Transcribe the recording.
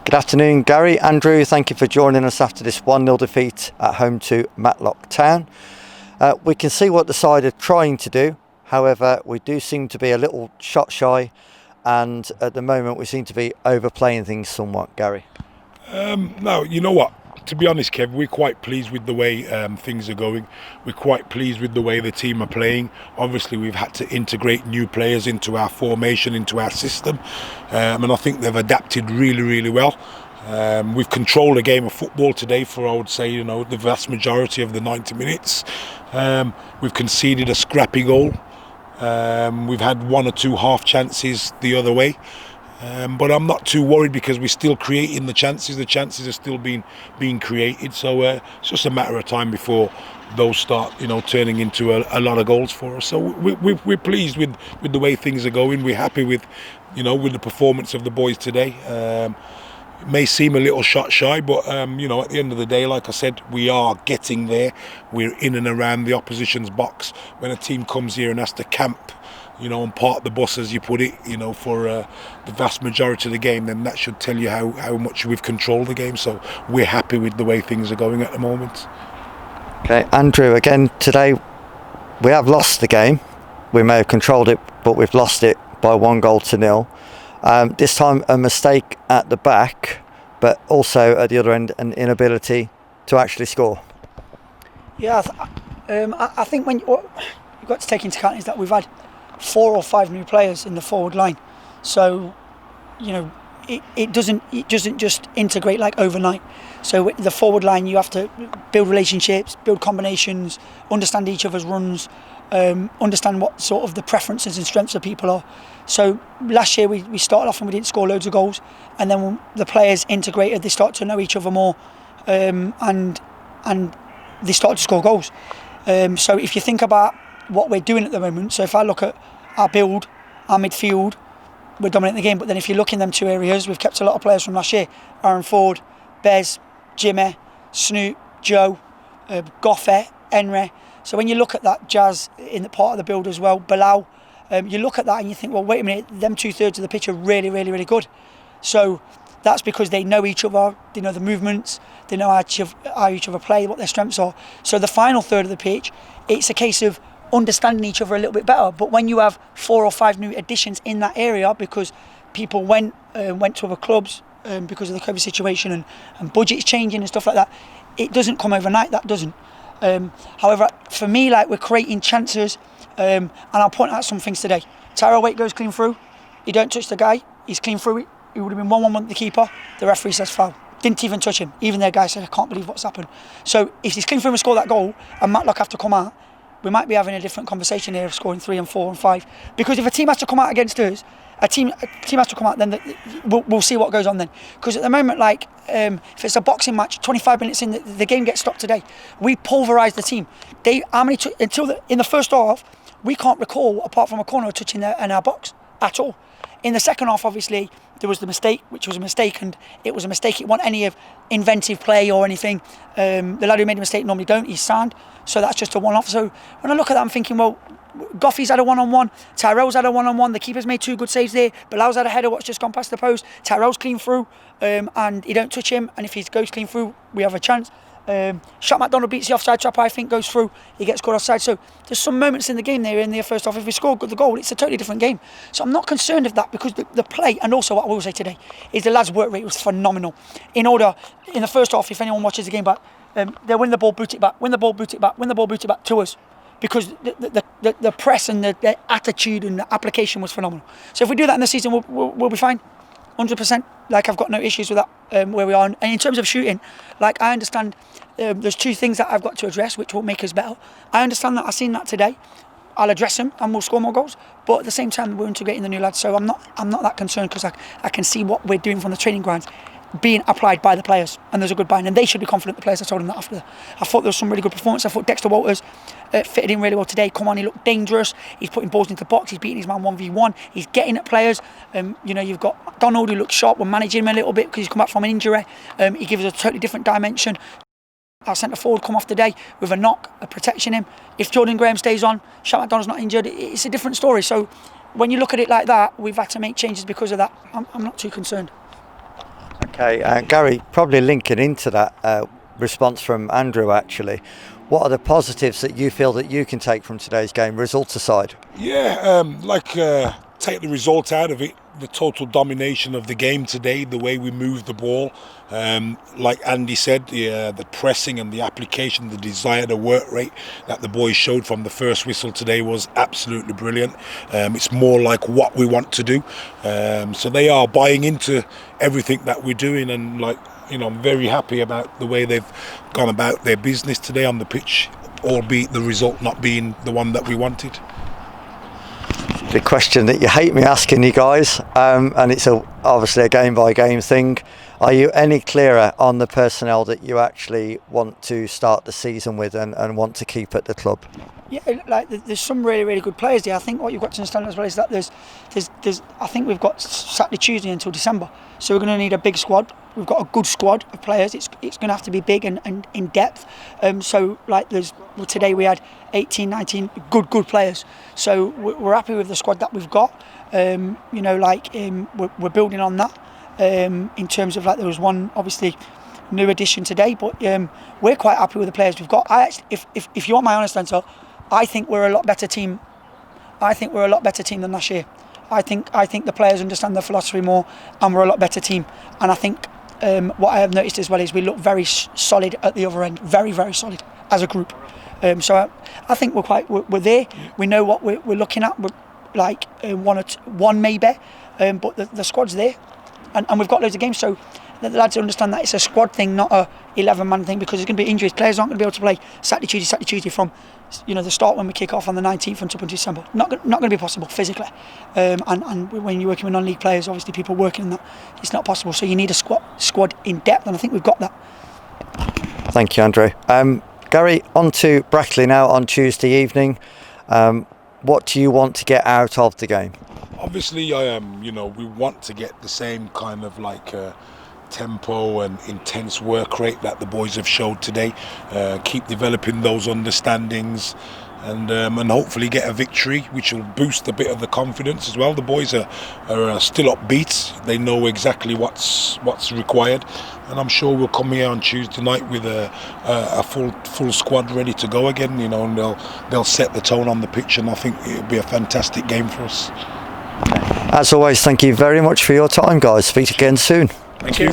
Good afternoon, Gary. Andrew, thank you for joining us after this 1-0 defeat at home to Matlock Town. We can see what the side are trying to do. However, we do seem to be a little shot shy, and at the moment we seem to be overplaying things somewhat, Gary. No, you know what? To be honest, Kev, we're quite pleased with the way things are going. We're quite pleased with the way the team are playing. Obviously, we've had to integrate new players into our formation, into our system, and I think they've adapted really, really well. We've controlled a game of football today for, I would say, the vast majority of the 90 minutes. We've conceded a scrappy goal. We've had one or two half chances the other way. But I'm not too worried because we're still creating the chances. The chances are still being created. So it's just a matter of time before those start, turning into a lot of goals for us. So we're pleased with the way things are going. We're happy with the performance of the boys today. It may seem a little shot shy, but at the end of the day, like I said, we are getting there. We're in and around the opposition's box. When a team comes here and has to camp, and park the bus, as you put it, for the vast majority of the game, then that should tell you how much we've controlled the game. So we're happy with the way things are going at the moment. Okay, Andrew, again today we have lost the game. We may have controlled it, but we've lost it by 1-0. This time a mistake at the back, but also at the other end an inability to actually score. Yeah, I think what you've got to take into account is that we've had 4 or 5 new players in the forward line, so it doesn't just integrate like overnight. So the forward line, you have to build relationships, build combinations, understand each other's runs, understand what sort of the preferences and strengths of people are. So last year we started off and we didn't score loads of goals, and then when the players integrated, they start to know each other more, and they start to score goals. So if you think about what we're doing at the moment, so if I look at our build, our midfield, we're dominating the game. But then if you look in them 2 areas, we've kept a lot of players from last year: Aaron Ford, Bez, Jimmy, Snoop, Joe, Goffe, Enre. So when you look at that, Jazz in the part of the build as well, Bilal, you look at that and you think, well, wait a minute, them 2/3 of the pitch are really, really, really good. So that's because they know each other, they know the movements, they know how each other play, what their strengths are. So the final third of the pitch, it's a case of understanding each other a little bit better. But when you have 4 or 5 new additions in that area, because people went to other clubs because of the COVID situation and budgets changing and stuff like that, it doesn't come overnight. That doesn't. However, for me, we're creating chances, and I'll point out some things today. Tyrell Waite goes clean through. He don't touch the guy. He's clean through it. He would have been 1-1 with the keeper. The referee says foul. Didn't even touch him. Even their guy said, I can't believe what's happened. So if he's clean through and score that goal, and Matlock have to come out, we might be having a different conversation here of scoring 3 and 4 and 5. Because if a team has to come out against us, a team has to come out, then we'll see what goes on then. Because at the moment, if it's a boxing match, 25 minutes in, the game gets stopped today. We pulverise the team. In the first half, we can't recall, apart from a corner, touching in our box at all. In the second half, obviously, there was the mistake, which was a mistake, and it was a mistake. It wasn't any of inventive play or anything. The lad who made a mistake normally don't. He's sound, so that's just a one-off. So when I look at that, I'm thinking, well, Goffey's had a one-on-one, Tyrell's had a one-on-one, the keeper's made 2 good saves there, Bilal's had a header what's just gone past the post, Tyrell's clean through, and he don't touch him, and if he goes clean through, we have a chance. Shot McDonald beats the offside trap, I think, goes through, he gets caught offside. So there's some moments in the game there in the first half. If we score the goal, it's a totally different game. So I'm not concerned of that, because the play, and also what I will say today, is the lads' work rate was phenomenal. In the first half, if anyone watches the game back, they win the ball, boot it back, win the ball, boot it back, win the ball, boot it back to us. Because the press and the attitude and the application was phenomenal. So if we do that in the season, we'll be fine. 100%. I've got no issues with that where we are. And in terms of shooting, I understand there's 2 things that I've got to address which will make us better. I understand that. I've seen that today. I'll address them and we'll score more goals. But at the same time, we're integrating the new lads. So I'm not that concerned, because I can see what we're doing from the training grounds being applied by the players, and there's a good buy-in, and they should be confident, the players. I told them that after. I thought there was some really good performance. I thought Dexter Walters fitted in really well today. Come on, he looked dangerous. He's putting balls into the box. He's beating his man 1v1. He's getting at players. You've got McDonald, who looks sharp. We're managing him a little bit because he's come back from an injury. He gives us a totally different dimension. Our centre forward come off today with a knock, a protection him. If Jordan Graham stays on, Shaq McDonald's not injured, it's a different story. So when you look at it like that, we've had to make changes because of that. I'm not too concerned. Okay, Gary, probably linking into that response from Andrew actually, what are the positives that you feel that you can take from today's game, results aside? Yeah, take the result out of it, the total domination of the game today, the way we moved the ball. Like Andy said, the pressing and the application, the desire, the work rate that the boys showed from the first whistle today was absolutely brilliant. It's more like what we want to do. So they are buying into everything that we're doing, and I'm very happy about the way they've gone about their business today on the pitch, albeit the result not being the one that we wanted. The question that you hate me asking you guys, and it's obviously a game by game thing. Are you any clearer on the personnel that you actually want to start the season with and want to keep at the club? Yeah, there's some really, really good players there. I think what you've got to understand as well is that there's I think we've got Saturday, Tuesday until December, so we're going to need a big squad. We've got a good squad of players. It's going to have to be big and in depth. Today we had 18, 19 good players. So we're happy with the squad that we've got. We're building on that. In terms of there was one obviously new addition today, but we're quite happy with the players we've got. If you want my honest answer, I think we're a lot better team. I think we're a lot better team than last year. I think the players understand the philosophy more, and we're a lot better team. And I think what I have noticed as well is we look very solid at the other end, very, very solid as a group. So I think we're there. We know what we're looking at. We're one maybe, but the squad's there, and we've got loads of games. So the lads understand that it's a squad thing, not a 11-man thing, because there's going to be injuries. Players aren't going to be able to play Saturday, Tuesday from the start when we kick off on the 19th until December. Not going to be possible physically. And when you're working with non-league players, obviously people working in that, it's not possible. So you need a squad in depth, and I think we've got that. Thank you, Andrew. Gary, on to Brackley now on Tuesday evening. What do you want to get out of the game? Obviously, we want to get the same kind of tempo and intense work rate that the boys have showed today. Keep developing those understandings, and hopefully get a victory, which will boost a bit of the confidence as well. The boys are still upbeat. They know exactly what's required, and I'm sure we'll come here on Tuesday night with a full squad ready to go again. And they'll set the tone on the pitch, and I think it'll be a fantastic game for us. As always, thank you very much for your time, guys. Speak again soon. Thank you.